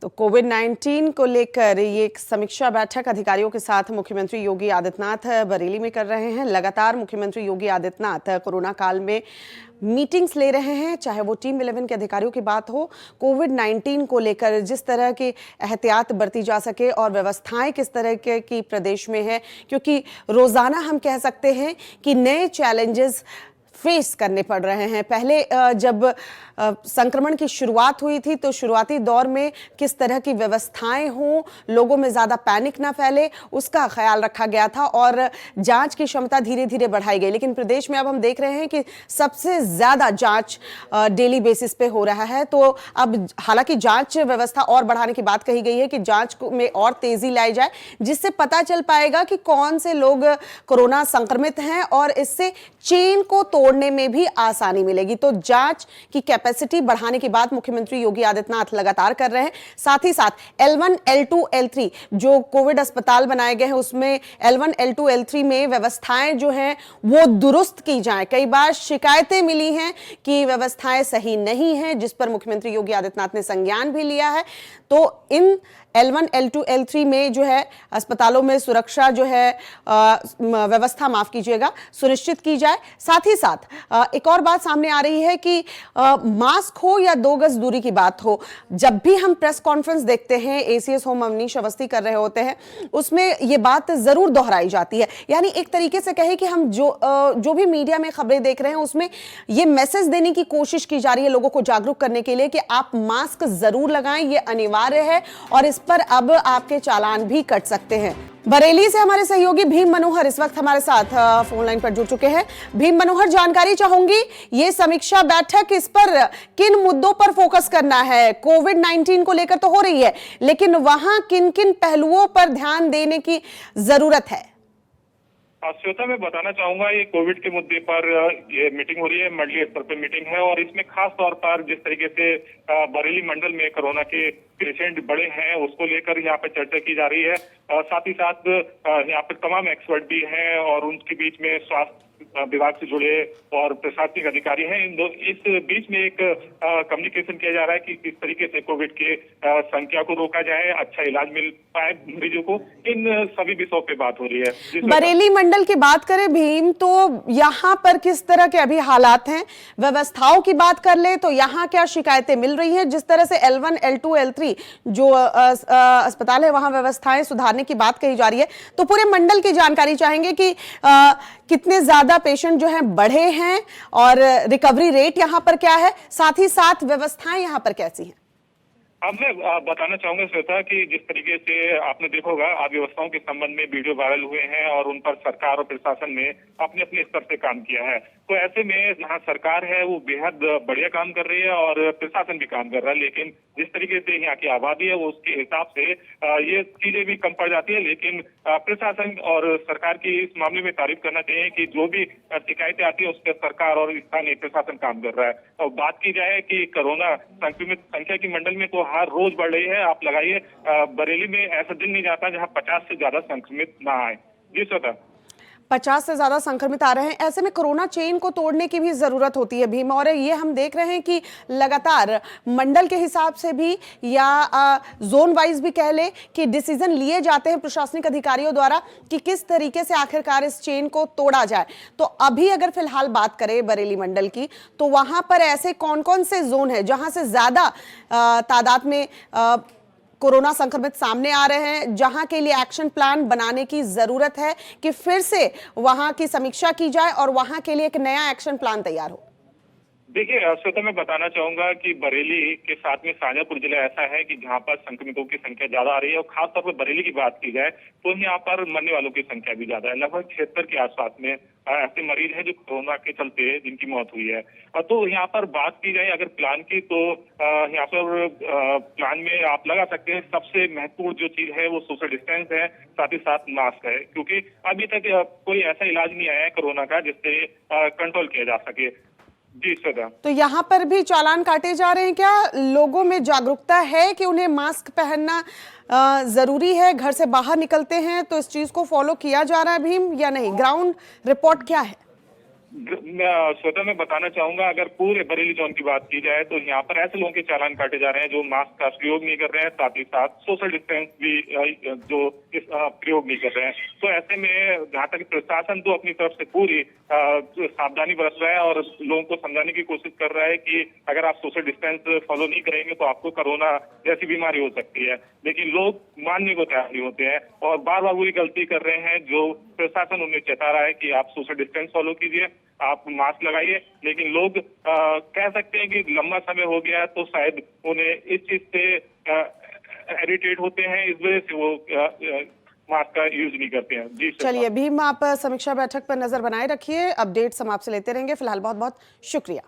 तो कोविड-19 को लेकर ये एक समीक्षा बैठक अधिकारियों के साथ मुख्यमंत्री योगी आदित्यनाथ बरेली में कर रहे हैं। लगातार मुख्यमंत्री योगी आदित्यनाथ कोरोना काल में मीटिंग्स ले रहे हैं, चाहे वो टीम 11 के अधिकारियों की बात हो, कोविड-19 को लेकर जिस तरह की एहतियात बरती जा सके और व्यवस्थाएं किस तरह की प्रदेश में है, क्योंकि रोजाना हम कह सकते हैं कि नए चैलेंजेस फेस करने पड़ रहे हैं। पहले जब संक्रमण की शुरुआत हुई थी तो शुरुआती दौर में किस तरह की व्यवस्थाएं हों, लोगों में ज़्यादा पैनिक ना फैले, उसका ख्याल रखा गया था और जांच की क्षमता धीरे धीरे बढ़ाई गई। लेकिन प्रदेश में अब हम देख रहे हैं कि सबसे ज़्यादा जांच डेली बेसिस पे हो रहा है। तो अब हालांकि जांच व्यवस्था और बढ़ाने की बात कही गई है कि जांच में और तेज़ी लाई जाए, जिससे पता चल पाएगा कि कौन से लोग कोरोना संक्रमित हैं और इससे चेन को तोड़ने में भी आसानी मिलेगी। तो जांच की कैपेसिटी बढ़ाने की बात मुख्यमंत्री योगी आदित्यनाथ लगातार कर रहे हैं। साथ ही साथ L1, L2, L3 जो कोविड अस्पताल बनाए गए हैं उसमें L1, L2, L3 में व्यवस्थाएं जो हैं वो दुरुस्त की जाएं। कई बार शिकायतें मिली हैं कि व्यवस्थाएं सही नहीं हैं, जिस पर मुख्यमंत्री योगी आदित्यनाथ ने संज्ञान भी लिया है। तो इन L1, L2, L3 में जो है अस्पतालों में सुरक्षा जो है व्यवस्था माफ कीजिएगा सुनिश्चित की जाए। साथ ही साथ एक और बात सामने आ रही है कि मास्क हो या 2 गज दूरी की बात हो, जब भी हम प्रेस कॉन्फ्रेंस देखते हैं ACS होम अवनीश अवस्थी कर रहे होते हैं, उसमें ये बात जरूर दोहराई जाती है। यानी एक तरीके से कहे कि हम जो भी मीडिया में खबरें देख रहे हैं उसमें ये मैसेज देने की कोशिश की जा रही है लोगों को जागरूक करने के लिए कि आप मास्क जरूर लगाएं, ये अनिवार्य है और इस पर अब आपके चालान भी कट सकते हैं। बरेली से हमारे सहयोगी भीम मनोहर इस वक्त हमारे साथ फोन लाइन पर जुड़ चुके हैं। भीम मनोहर, जानकारी चाहूंगी, ये समीक्षा बैठक इस पर किन मुद्दों पर फोकस करना है? कोविड-19 को लेकर तो हो रही है, लेकिन वहां किन किन पहलुओं पर ध्यान देने की जरूरत है? श्वेता, मैं बताना चाहूंगा ये कोविड के मुद्दे पर ये मीटिंग हो रही है, मंडलीय स्तर पर मीटिंग है और इसमें खास तौर पर जिस तरीके से बरेली मंडल में कोरोना के पेशेंट बढ़े हैं उसको लेकर यहाँ पर चर्चा की जा रही है। साथ ही साथ यहाँ पर तमाम एक्सपर्ट भी हैं और उनके बीच में स्वास्थ्य विभाग से जुड़े और प्रशासनिक अधिकारी हैं। इस बीच में एक कम्युनिकेशन किया जा रहा है कि किस तरीके से कोविड के संख्या को रोका जाए, अच्छा इलाज मिल पाए मरीजों को। इन सभी विषयों पे बात हो रही है। बरेली मंडल की बात करें भीम, तो यहाँ पर किस तरह के अभी हालात हैं? व्यवस्थाओं की बात कर ले तो यहाँ क्या शिकायतें मिल रही हैं? जिस तरह से L1, L2, L3 जो अस्पताल है वहां व्यवस्थाएं सुधारने की बात कही जा रही है, तो पूरे मंडल की जानकारी चाहेंगे कि कितने ज्यादा पेशेंट जो हैं बढ़े हैं और रिकवरी रेट यहाँ पर क्या है, साथ ही साथ व्यवस्थाएं यहाँ पर कैसी हैं? अब मैं बताना चाहूंगा श्वेता कि जिस तरीके से आपने देखा होगा अव्यवस्थाओं के संबंध में वीडियो वायरल हुए हैं और उन पर सरकार और प्रशासन ने अपने अपने स्तर से काम किया है। तो ऐसे में जहां सरकार है वो बेहद बढ़िया काम कर रही है और प्रशासन भी काम कर रहा है, लेकिन जिस तरीके से यहाँ की आबादी है वो उसके हिसाब से ये चीजें भी कम पड़ जाती है। लेकिन प्रशासन और सरकार की इस मामले में तारीफ करना चाहिए कि जो भी शिकायतें आती है उस पर सरकार और स्थानीय प्रशासन काम कर रहा है। और बात की जाए कि कोरोना संक्रमित संख्या की मंडल में तो हर रोज बढ़ रही है। आप लगाइए बरेली में ऐसा दिन नहीं जाता जहां 50 से ज्यादा संक्रमित ना आए। जी श्वेता, 50 से ज्यादा संक्रमित आ रहे हैं। ऐसे में कोरोना चेन को तोड़ने की भी जरूरत होती है भीम, और ये हम देख रहे हैं कि लगातार मंडल के हिसाब से भी या जोन वाइज भी कह ले कि डिसीजन लिए जाते हैं प्रशासनिक अधिकारियों द्वारा कि किस तरीके से आखिरकार इस चेन को तोड़ा जाए। तो अभी अगर फिलहाल बात करें बरेली मंडल की, तो वहां पर ऐसे कौन कौन से जोन है जहां से ज्यादा तादाद में कोरोना संक्रमित सामने आ रहे हैं, जहां के लिए एक्शन प्लान बनाने की जरूरत है कि फिर से वहां की समीक्षा की जाए और वहां के लिए एक नया एक्शन प्लान तैयार हो? देखिए श्वेता, मैं बताना चाहूंगा कि बरेली के साथ में शाजापुर जिला ऐसा है कि जहां पर संक्रमितों की संख्या ज्यादा आ रही है और खासतौर पर बरेली की बात की जाए तो यहाँ पर मरने वालों की संख्या भी ज्यादा है। लगभग 76 के आसपास में ऐसे मरीज हैं जो कोरोना के चलते जिनकी मौत हुई है। तो यहाँ पर बात की जाए अगर प्लान की, तो यहाँ पर प्लान में आप लगा सकते हैं सबसे महत्वपूर्ण जो चीज है वो सोशल डिस्टेंस है, साथ ही साथ मास्क है, क्योंकि अभी तक कोई ऐसा इलाज नहीं आया है कोरोना का जिससे कंट्रोल किया जा सके। जी सदा, तो यहाँ पर भी चालान काटे जा रहे हैं क्या? लोगों में जागरूकता है कि उन्हें मास्क पहनना जरूरी है, घर से बाहर निकलते हैं तो इस चीज को फॉलो किया जा रहा है भीम, या नहीं? ग्राउंड रिपोर्ट क्या है? स्वतः मैं बताना चाहूंगा, अगर पूरे बरेली जोन की बात की जाए तो यहाँ पर ऐसे लोगों के चालान काटे जा रहे हैं जो मास्क का प्रयोग नहीं कर रहे हैं, साथ ही साथ सोशल डिस्टेंस भी जो इस प्रयोग नहीं कर रहे हैं। तो ऐसे में जहाँ तक प्रशासन तो अपनी तरफ से पूरी सावधानी बरत रहा है और लोगों को समझाने की कोशिश कर रहा है कि अगर आप सोशल डिस्टेंस फॉलो नहीं करेंगे तो आपको कोरोना जैसी बीमारी हो सकती है, लेकिन लोग मानने को तैयार नहीं होते हैं और बार बार वही गलती कर रहे हैं जो प्रशासन उन्हें चेता रहा है कि आप सोशल डिस्टेंस फॉलो कीजिए, आप मास्क लगाइए। लेकिन लोग कह सकते हैं कि लंबा समय हो गया तो शायद उन्हें इस चीज से इरिटेट होते हैं, इस वजह से वो मास्क का यूज नहीं करते हैं। जी चलिए भीम, आप समीक्षा बैठक पर नजर बनाए रखिए, अपडेट्स हम आपसे लेते रहेंगे। फिलहाल बहुत बहुत शुक्रिया।